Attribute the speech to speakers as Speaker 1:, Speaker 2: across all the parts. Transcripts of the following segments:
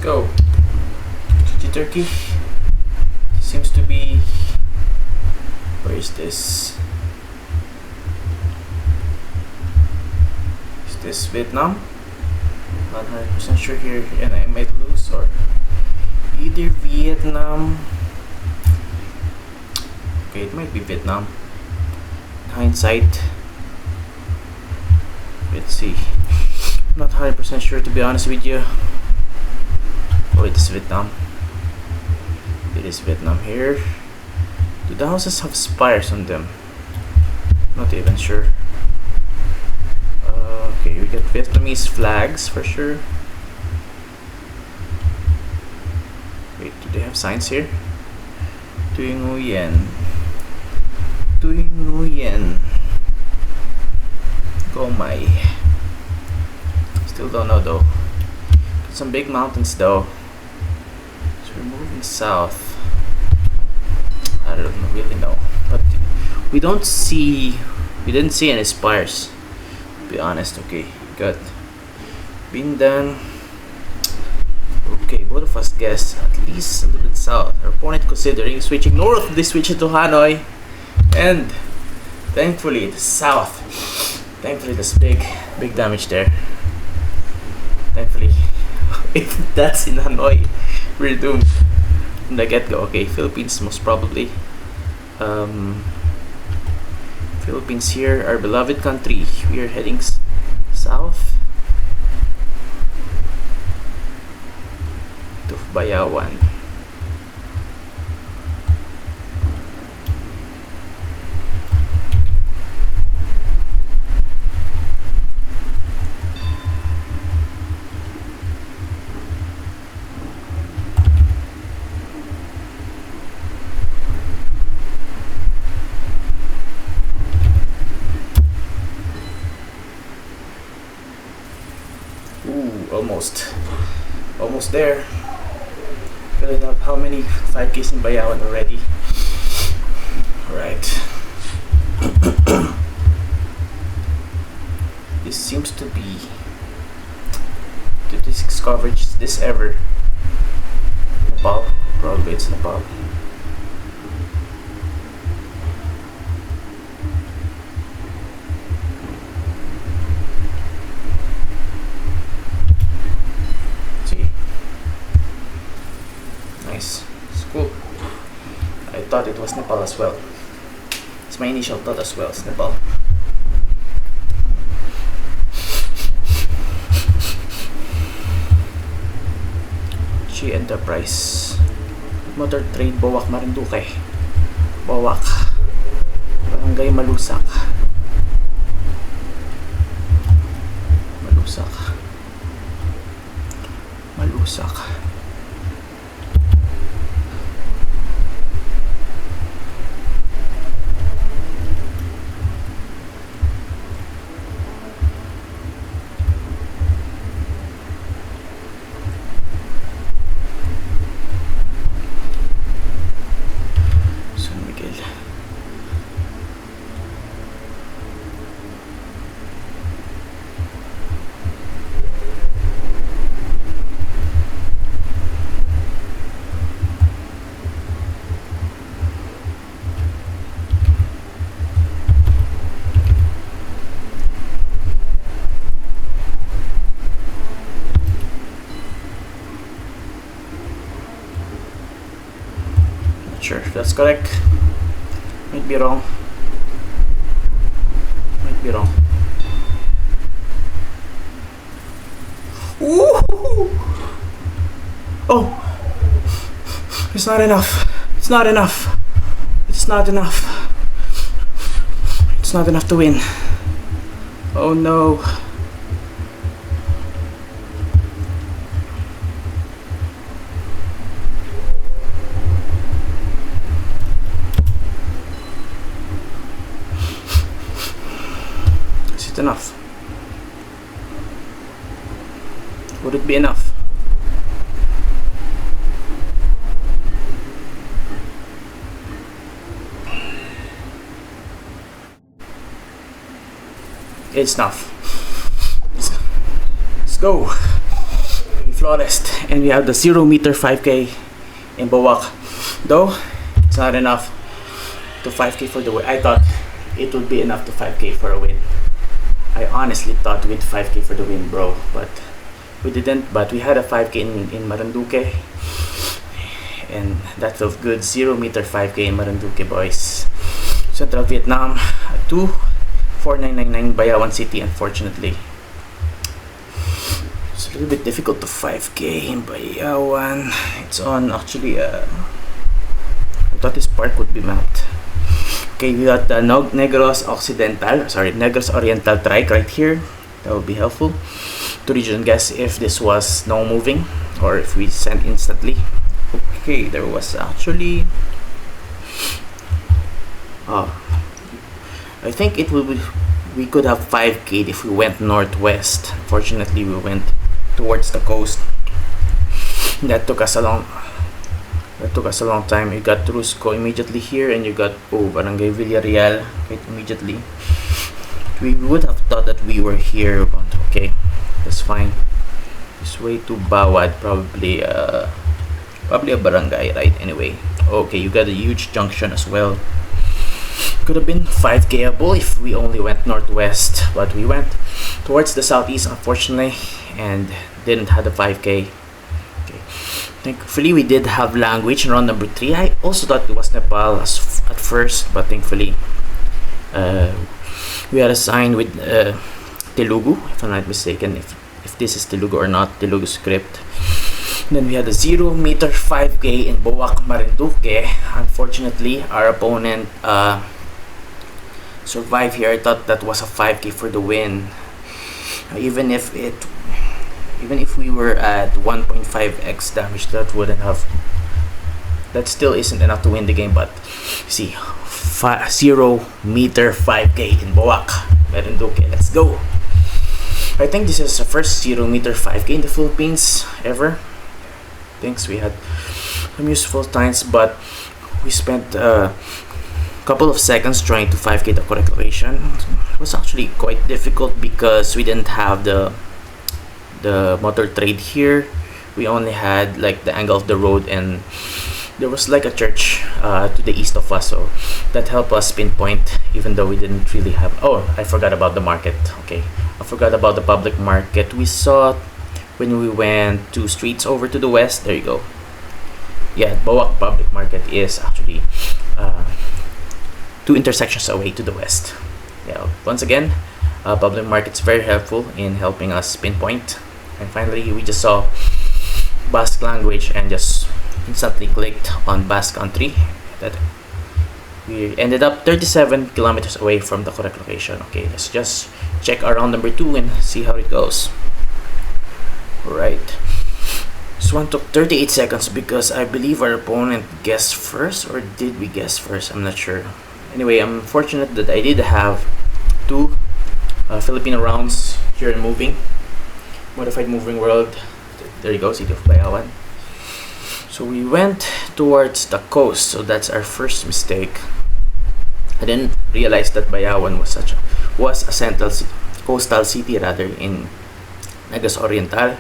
Speaker 1: Go. Turkey seems to be. Where is this? Is this Vietnam? Not 100% sure here, and I might lose, or either Vietnam. Okay, it might be Vietnam. Hindsight. Let's see. Not 100% sure, to be honest with you. Oh, it is Vietnam. It is Vietnam here. Do the houses have spires on them? Not even sure. Okay, we got Vietnamese flags for sure. Wait, do they have signs here? Tuy Nguyen. Tuy Nguyen. Go my. Still don't know though. Got some big mountains though. So we're moving south. I don't really know, but we didn't see any spires, to be honest. Okay, good. Been done. Okay, both of us guess at least a little bit south. Our opponent considering switching north. They switch it to Hanoi, and thankfully it's south. Thankfully there's big damage there. Thankfully, if that's in Hanoi, we're doomed from the get-go. Okay, Philippines most probably. Philippines here, our beloved country. We are heading south to Bayawan. Almost there. Filling up how many 5Ks in Bayawan already. Alright. This seems to be 56 coverage. Is this ever Nepal? Probably it's Nepal. It's cool. I thought it was Nepal as well. It's my initial thought as well. It's Nepal. G Enterprise. Motor Trade Bawak Marinduque. Bawak. Barangay Malusak. Malusak. Sure, if that's correct. Might be wrong. Ooh! Oh! It's not enough. It's not enough to win. Oh no. Enough. Would it be enough? It's enough. Let's go. flawless. And we have the 0-meter 5K in Bawak. Though, it's not enough to 5K for the win. I thought it would be enough to 5K for a win. I honestly thought we'd 5K for the win, bro. But we didn't. But we had a 5K in Marinduque. And that felt good. 0-meter 5K in Marinduque, boys. Central Vietnam, 24999 Bayawan City, unfortunately. It's a little bit difficult to 5K in Bayawan. It's on actually, I thought this park would be mapped. Okay, we got the Negros Oriental trike right here. That would be helpful to region guess if this was snow moving or if we sent instantly. Okay, there was actually I think it will be, we could have 5K if we went northwest. Fortunately, we went towards the coast. That took us a long time. You got Trusco immediately here, and you got Barangay Villarreal right immediately. We would have thought that we were here, but okay, that's fine. This way to Bawad, probably a barangay, right? Anyway, okay, you got a huge junction as well. Could have been 5Kable if we only went northwest, but we went towards the southeast, unfortunately, and didn't have the 5K. Okay. Thankfully, we did have language in round number 3. I also thought it was Nepal at first, but thankfully, we had assigned with Telugu, if I'm not mistaken, if this is Telugu or not, Telugu script. Then we had a 0-meter 5K in Bawak, Marinduque. Unfortunately, our opponent survived here. I thought that was a 5K for the win. Even if we were at 1.5x damage, that still isn't enough to win the game. But see, 0-meter 5K in Bawak, Marinduque. Let's go. I think this is the first 0-meter 5K in the Philippines ever. Thanks, we had some useful times, but we spent a couple of seconds trying to 5K the correct location. It was actually quite difficult because we didn't have the motor trade here. We only had like the angle of the road, and there was like a church to the east of us, so that helped us pinpoint, even though we didn't really have. Oh, I forgot about the market. Okay, I forgot about the public market. We saw when we went 2 streets over to the west. There you go. Yeah, Bawak Public Market is actually 2 intersections away to the west. Yeah, once again, public market's very helpful in helping us pinpoint. And finally, we just saw Basque language and just instantly clicked on Basque country. That we ended up 37 kilometers away from the correct location. Okay, let's just check our round number 2 and see how it goes. Right, this one took 38 seconds because I believe our opponent guessed first, or did we guess first? I'm not sure. Anyway, I'm fortunate that I did have 2 Filipino rounds here in Modified Moving World. There you go, City of Bayawan. So we went towards the coast, so that's our first mistake. I didn't realize that Bayawan was a central coastal city rather in Negros Oriental.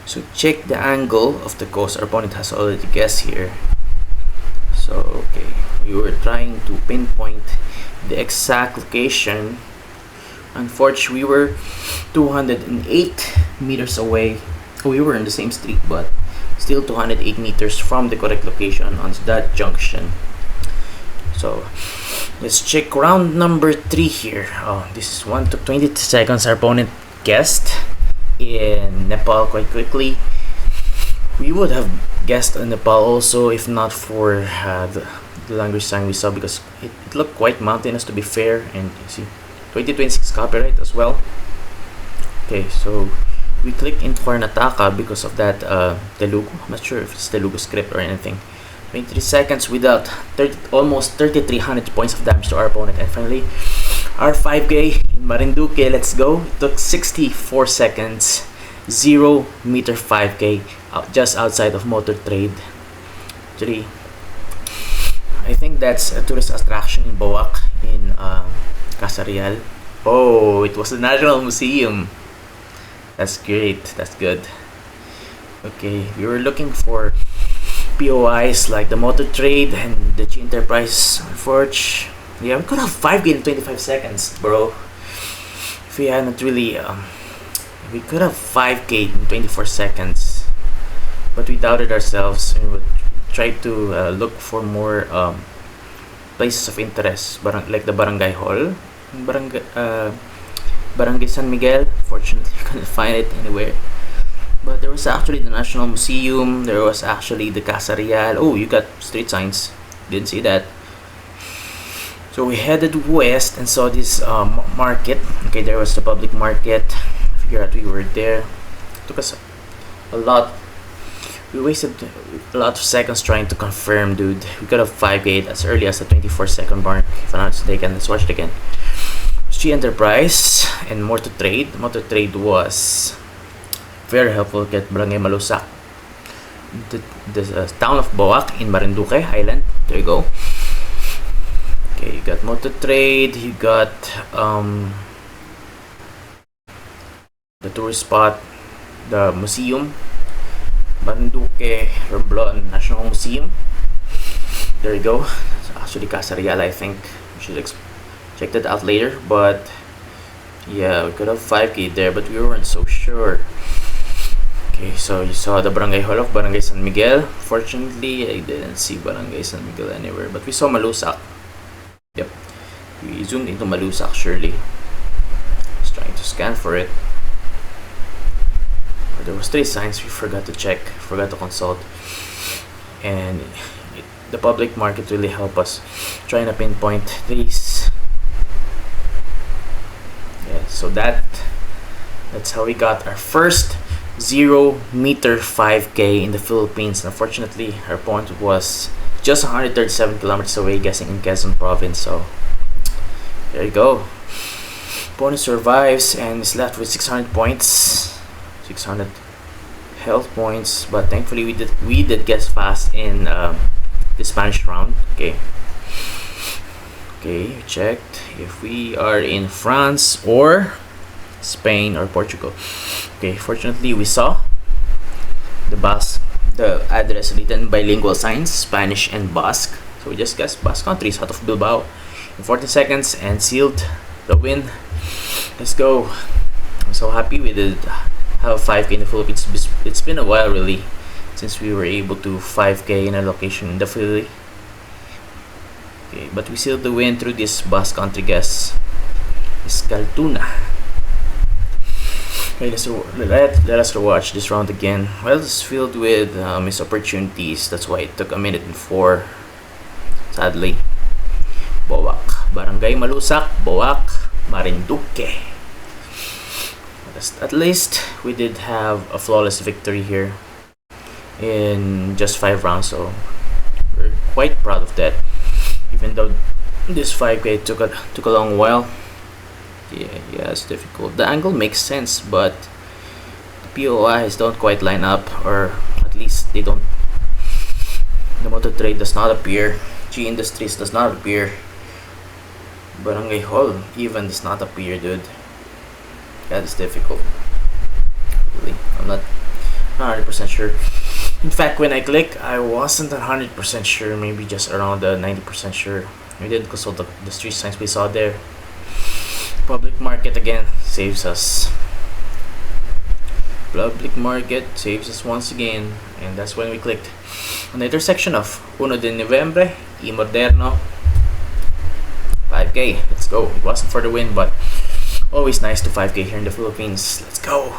Speaker 1: So check the angle of the coast. Our opponent has already guessed here. So okay, we were trying to pinpoint the exact location. Unfortunately, we were 208 meters away. We were in the same street, but still 208 meters from the correct location on that junction. So let's check round number 3 here. Oh, this is 1 to 20 seconds. Our opponent guessed in Nepal quite quickly. We would have guessed in Nepal also if not for the language sign we saw, because it looked quite mountainous, to be fair. And you see 2026 copyright as well. Okay, so we clicked in Karnataka because of that Telugu. I'm not sure if it's Telugu script or anything. 23 seconds without almost 3,300 points of damage to our opponent. And finally, our 5K in Marinduque. Let's go. It took 64 seconds. 0-meter 5K just outside of Motor Trade. Actually, I think that's a tourist attraction in Bawak in Casa Real. Oh, it was the National Museum. That's great. That's good. Okay, we were looking for POIs like the Motor Trade and the G Enterprise Forge. Yeah, we could have 5K in 25 seconds, bro. If we hadn't really, we could have 5K in 24 seconds. But we doubted ourselves and we tried to look for more places of interest, like the Barangay Hall, Barangay San Miguel. Fortunately, we couldn't find it anywhere. But there was actually the National Museum. There was actually the Casa Real. Oh, you got street signs. Didn't see that. So we headed west and saw this market. Okay, there was the public market. Figure out we were there. It took us a lot. We wasted a lot of seconds trying to confirm, dude. We could have 5K as early as the 24-second mark. If I'm not mistaken, let's watch it again. G Enterprise and Motor Trade. Motor Trade was very helpful at Barangay Malusak, the town of Boac in Marinduque Island. There you go. Okay, you got Motor Trade, you got the tourist spot, the museum, Marinduque Romblon National Museum. There you go. It's actually Casa Real, I think. We should check that out later. But yeah, we could have 5K there, but we weren't so sure. Okay, so you saw the Barangay Hall of Barangay San Miguel. Fortunately, I didn't see Barangay San Miguel anywhere, but we saw Malusak. Yep, we zoomed into Malusak, surely. I was trying to scan for it. But there was 3 signs we forgot to check, forgot to consult. And the public market really helped us trying to pinpoint these. Yeah, so that's how we got our first 0-meter 5K in the Philippines. Unfortunately, our point was just 137 kilometers away, guessing in Quezon province. So there you go. Opponent survives and is left with 600 points, 600 health points. But thankfully, we did guess fast in the Spanish round. Okay, we checked if we are in France or Spain or Portugal. Okay, fortunately we saw the address written bilingual signs, Spanish and Basque. So we just guessed Basque countries out of Bilbao in 40 seconds and sealed the win. Let's go. I'm so happy we did have 5K in the Philippines. It's been a while really since we were able to 5K in a location in the Philippines. Okay, but we sealed the win through this Basque country guess. Escaltuna. Okay, let us watch this round again. Well, it's filled with missed opportunities. That's why it took a minute and 4. Sadly. Boac. Barangay Malusak, Boac, Marinduque. At least we did have a flawless victory here in just 5 rounds. So we're quite proud of that. Even though this 5K took a long while. Yeah, it's difficult. The angle makes sense, but the POIs don't quite line up, or at least they don't. The Motor Trade does not appear. G Industries does not appear. Barangay Hall even does not appear, dude. That is difficult. Really, I'm not 100% sure. In fact, when I click, I wasn't 100% sure. Maybe just around the 90% sure. We didn't consult the street signs we saw there. Public market again saves us. Public market saves us once again, and that's when we clicked on the intersection of 1 de Noviembre y Moderno. 5K, let's go. It wasn't for the win, but always nice to 5K here in the Philippines. Let's go.